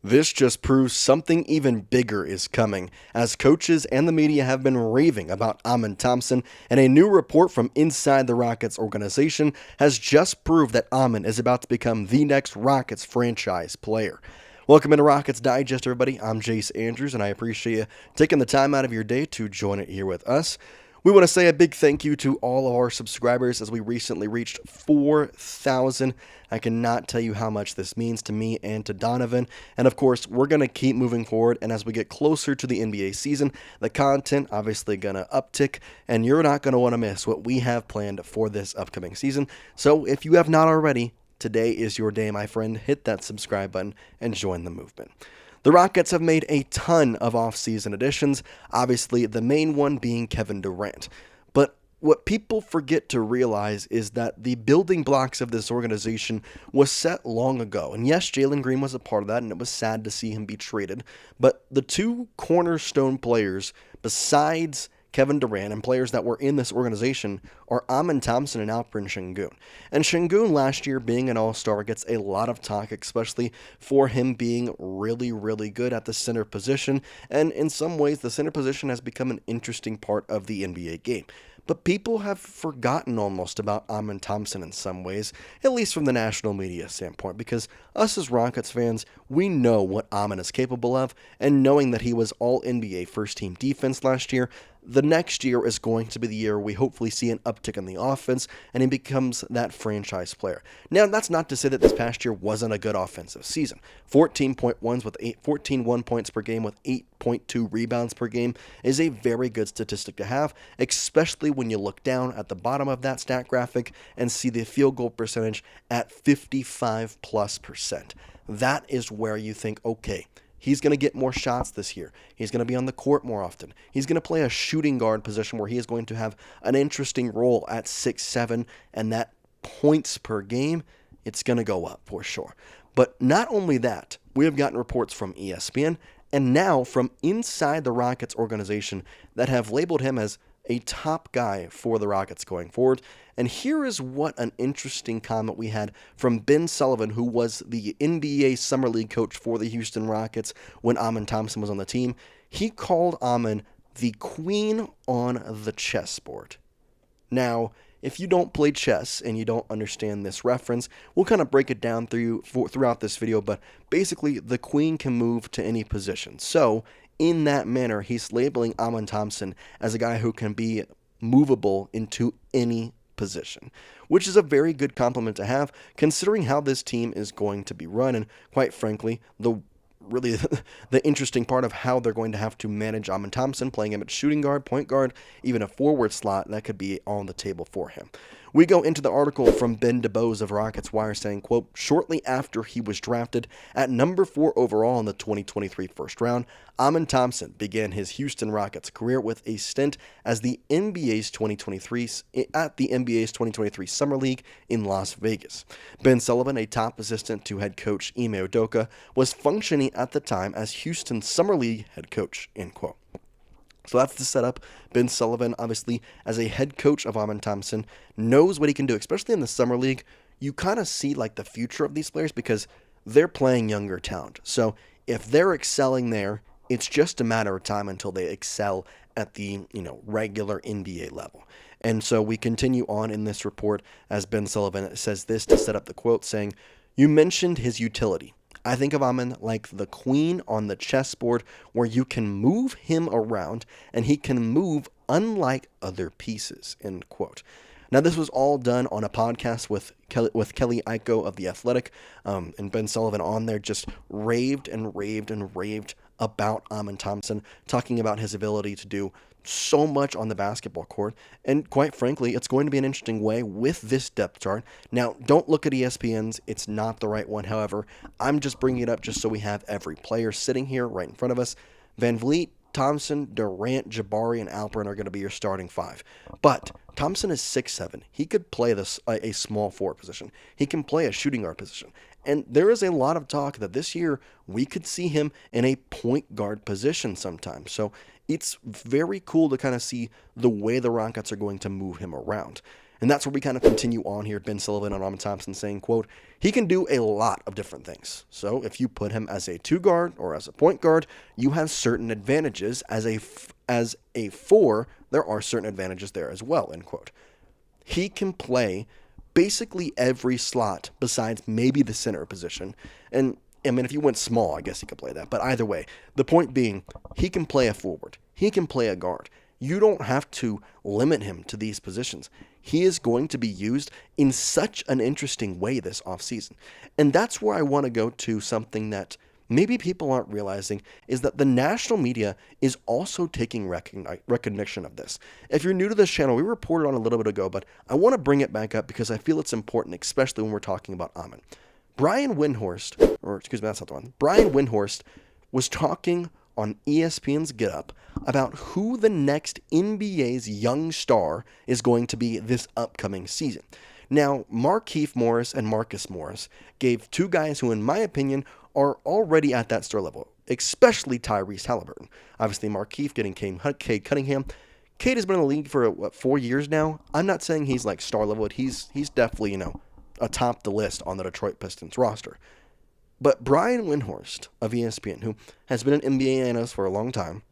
This just proves something even bigger is coming, as coaches and the media have been raving about Amen Thompson, and a new report from inside the Rockets organization has just proved that Amen is about to become the next Rockets franchise player. Welcome into Rockets Digest, everybody. I'm Jace Andrews, and I appreciate you taking the time out of your day to join it here with us. We want to say a big thank you to all of our subscribers as we recently reached 4,000. I cannot tell you how much this means to me and to Donovan. And of course, we're going to keep moving forward. And as we get closer to the NBA season, the content obviously going to uptick. And you're not going to want to miss what we have planned for this upcoming season. So if you have not already, today is your day, my friend. Hit that subscribe button and join the movement. The Rockets have made a ton of offseason additions, obviously the main one being Kevin Durant. But what people forget to realize is that the building blocks of this organization was set long ago. And yes, Jalen Green was a part of that, and it was sad to see him be traded. But the two cornerstone players, besides Kevin Durant and players that were in this organization, are Amen Thompson and Alperen Şengün. And Şengün last year being an all-star gets a lot of talk, especially for him being really, really good at the center position. And in some ways, the center position has become an interesting part of the NBA game. But people have forgotten almost about Amen Thompson in some ways, at least from the national media standpoint, because us as Rockets fans, we know what Amen is capable of, and knowing that he was all NBA first-team defense last year, the next year is going to be the year we hopefully see an uptick in the offense and he becomes that franchise player. Now, that's not to say that this past year wasn't a good offensive season. 14 1 points per game with 8.2 rebounds per game is a very good statistic to have, especially when you look down at the bottom of that stat graphic and see the field goal percentage at 55+%. That is where you think, okay, he's going to get more shots this year. He's going to be on the court more often. He's going to play a shooting guard position where he is going to have an interesting role at 6'7", and that points per game, it's going to go up for sure. But not only that, we have gotten reports from ESPN and now from inside the Rockets organization that have labeled him as a top guy for the Rockets going forward. And here is what an interesting comment we had from Ben Sullivan, who was the NBA Summer League coach for the Houston Rockets when Amen Thompson was on the team. He called Amen the queen on the chessboard. Now, if you don't play chess and you don't understand this reference, we'll kind of break it down throughout this video, but basically the queen can move to any position. So, in that manner, he's labeling Amen Thompson as a guy who can be movable into any position, which is a very good compliment to have considering how this team is going to be run, and quite frankly, the interesting part of how they're going to have to manage Amen Thompson, playing him at shooting guard, point guard, even a forward slot, that could be on the table for him. We go into the article from Ben DeBose of Rockets Wire saying, quote, shortly after he was drafted at number 4 overall in the 2023 first round, Amen Thompson began his Houston Rockets career with a stint as the NBA's 2023 Summer League in Las Vegas. Ben Sullivan, a top assistant to head coach Ime Udoka, was functioning at the time as Houston's Summer League head coach, end quote. So that's the setup. Ben Sullivan, obviously, as a head coach of Amen Thompson, knows what he can do, especially in the Summer League. You kind of see like the future of these players because they're playing younger talent. So if they're excelling there, it's just a matter of time until they excel at the, regular NBA level. And so we continue on in this report as Ben Sullivan says this to set up the quote, saying, "You mentioned his utility. I think of Amen like the queen on the chessboard where you can move him around and he can move unlike other pieces," end quote. Now, this was all done on a podcast with Kelly Iko of The Athletic, and Ben Sullivan on there just raved and raved and raved about Amen Thompson, talking about his ability to do so much on the basketball court, and quite frankly, it's going to be an interesting way with this depth chart. Now, don't look at ESPN's, it's not the right one. However, I'm just bringing it up just so we have every player sitting here right in front of us. VanVleet, Thompson, Durant, Jabari, and Alperen are going to be your starting 5. But Thompson is 6'7". He could play a small forward position. He can play a shooting guard position. And there is a lot of talk that this year we could see him in a point guard position sometime. So it's very cool to kind of see the way the Rockets are going to move him around. And that's where we kind of continue on here. Ben Sullivan on Amen Thompson saying, quote, he can do a lot of different things. So if you put him as a 2 guard or as a point guard, you have certain advantages. As a 4, there are certain advantages there as well, end quote. He can play basically every slot besides maybe the center position. And I mean, if you went small, I guess he could play that. But either way, the point being, he can play a forward. He can play a guard. You don't have to limit him to these positions. He is going to be used in such an interesting way this offseason. And that's where I want to go to something that maybe people aren't realizing, is that the national media is also taking recognition of this. If you're new to this channel, we reported on a little bit ago, but I want to bring it back up because I feel it's important, especially when we're talking about Amen. Brian Windhorst, or excuse me, that's not the one. Brian Windhorst was talking on ESPN's Get Up about who the next NBA's young star is going to be this upcoming season. Now, Markieff Morris and Marcus Morris gave 2 guys who, in my opinion, are already at that star level, especially Tyrese Halliburton. Obviously, Markieff getting Cade Cunningham. Cade has been in the league for, 4 years now? I'm not saying he's like star level. He's definitely, atop the list on the Detroit Pistons roster. But Brian Windhorst of ESPN, who has been an NBA analyst for a long time,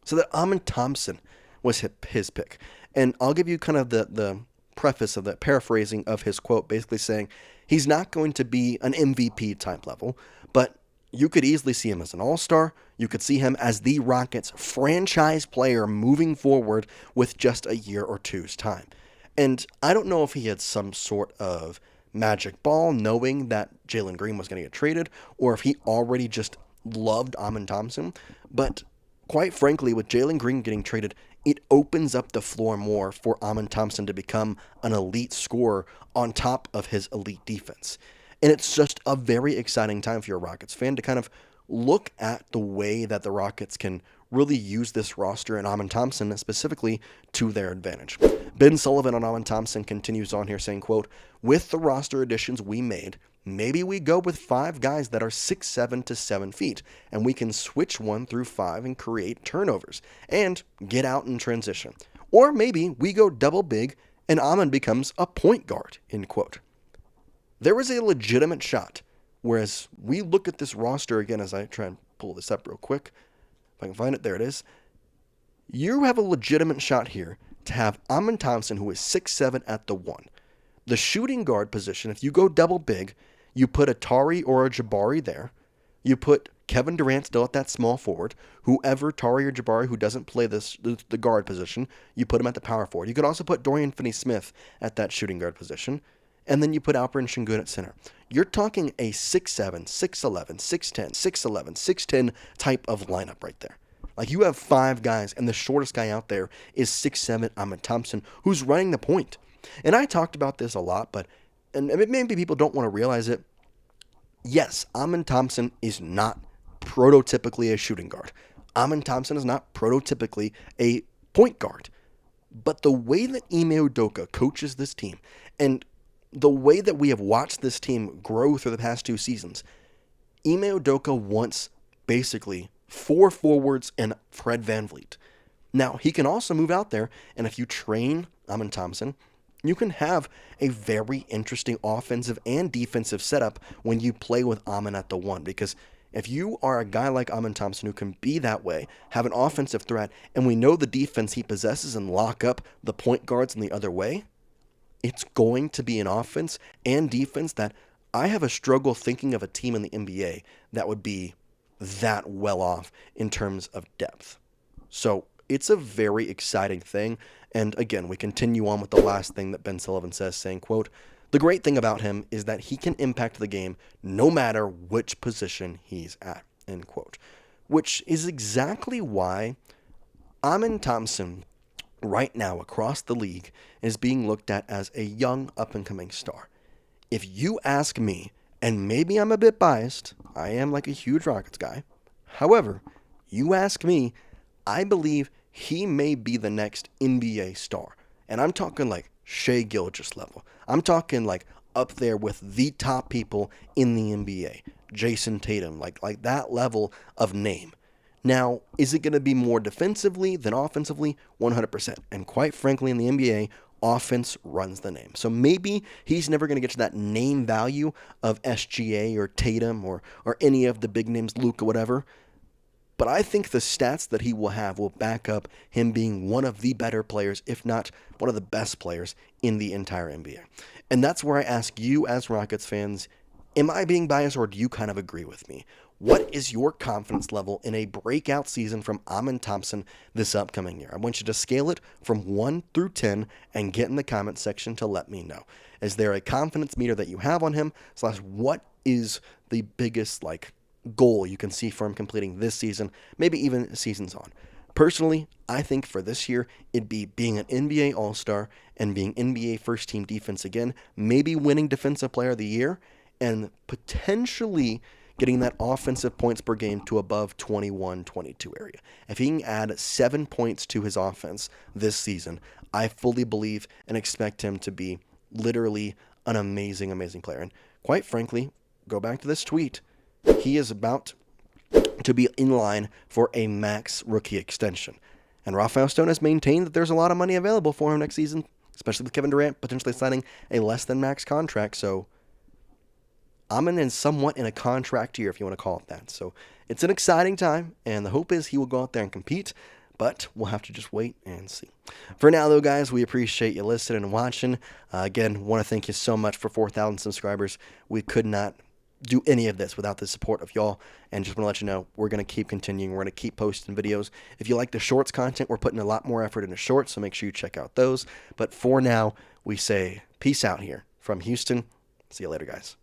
said that Amen Thompson was his pick. And I'll give you kind of the preface of that, paraphrasing of his quote, basically saying he's not going to be an MVP type level, but you could easily see him as an all-star. You could see him as the Rockets franchise player moving forward with just a year or two's time. And I don't know if he had some sort of magic ball knowing that Jalen Green was going to get traded, or if he already just loved Amen Thompson. But quite frankly, with Jalen Green getting traded, it opens up the floor more for Amen Thompson to become an elite scorer on top of his elite defense. And it's just a very exciting time for your Rockets fan to kind of look at the way that the Rockets can really use this roster and Amen Thompson specifically to their advantage. Ben Sullivan on Amen Thompson continues on here saying, quote, with the roster additions we made, maybe we go with 5 guys that are 6'7" to 7 feet, and we can switch 1 through 5 and create turnovers and get out in transition. Or maybe we go double big and Amen becomes a point guard, end quote. There is a legitimate shot, whereas we look at this roster again as I try and pull this up real quick. If I can find it, there it is. You have a legitimate shot here to have Amen Thompson, who is 6'7" at the 1. The shooting guard position, if you go double big, you put a Tari or a Jabari there. You put Kevin Durant still at that small forward. Whoever, Tari or Jabari, who doesn't play the guard position, you put him at the power forward. You could also put Dorian Finney-Smith at that shooting guard position. And then you put Alperen Şengün at center. You're talking a 6'7", 6'11", 6'10", 6'11", 6'10 type of lineup right there. Like, you have 5 guys, and the shortest guy out there is 6'7" Amen Thompson, who's running the point. And I talked about this a lot, and maybe people don't want to realize it. Yes, Amen Thompson is not prototypically a shooting guard. Amen Thompson is not prototypically a point guard. But the way that Ime Udoka coaches this team, and the way that we have watched this team grow through the past 2 seasons, Ime Udoka wants basically 4 forwards and Fred VanVleet. Now, he can also move out there, and if you train Amen Thompson, you can have a very interesting offensive and defensive setup when you play with Amen at the 1. Because if you are a guy like Amen Thompson who can be that way, have an offensive threat, and we know the defense he possesses and lock up the point guards in the other way, it's going to be an offense and defense that I have a struggle thinking of a team in the NBA that would be that well off in terms of depth. So it's a very exciting thing. And again, we continue on with the last thing that Ben Sullivan says, saying, quote, the great thing about him is that he can impact the game no matter which position he's at, end quote. Which is exactly why Amen Thompson right now across the league is being looked at as a young up-and-coming star. If you ask me, and maybe I'm a bit biased, I am like a huge Rockets guy. However, you ask me, I believe he may be the next NBA star. And I'm talking like Shai Gilgeous level. I'm talking like up there with the top people in the NBA. Jason Tatum, like that level of name. Now, is it going to be more defensively than offensively? 100%. And quite frankly, in the NBA, offense runs the name. So maybe he's never going to get to that name value of SGA or Tatum or any of the big names, Luka, whatever. But I think the stats that he will have will back up him being one of the better players, if not one of the best players in the entire NBA. And that's where I ask you as Rockets fans, am I being biased or do you kind of agree with me? What is your confidence level in a breakout season from Amen Thompson this upcoming year? I want you to scale it from 1 through 10 and get in the comment section to let me know. Is there a confidence meter that you have on him? / what is the biggest goal you can see for him completing this season, maybe even seasons on? Personally, I think for this year, it'd be being an NBA All-Star and being NBA first-team defense again, maybe winning Defensive Player of the Year, and potentially getting that offensive points per game to above 21, 22 area. If he can add 7 points to his offense this season, I fully believe and expect him to be literally an amazing, amazing player. And quite frankly, go back to this tweet, he is about to be in line for a max rookie extension. And Rafael Stone has maintained that there's a lot of money available for him next season, especially with Kevin Durant potentially signing a less than max contract. So I'm somewhat in a contract year, if you want to call it that. So it's an exciting time, and the hope is he will go out there and compete, but we'll have to just wait and see. For now, though, guys, we appreciate you listening and watching. Again, want to thank you so much for 4,000 subscribers. We could not do any of this without the support of y'all, and just want to let you know we're going to keep continuing. We're going to keep posting videos. If you like the shorts content, we're putting a lot more effort into shorts, so make sure you check out those. But for now, we say peace out here from Houston. See you later, guys.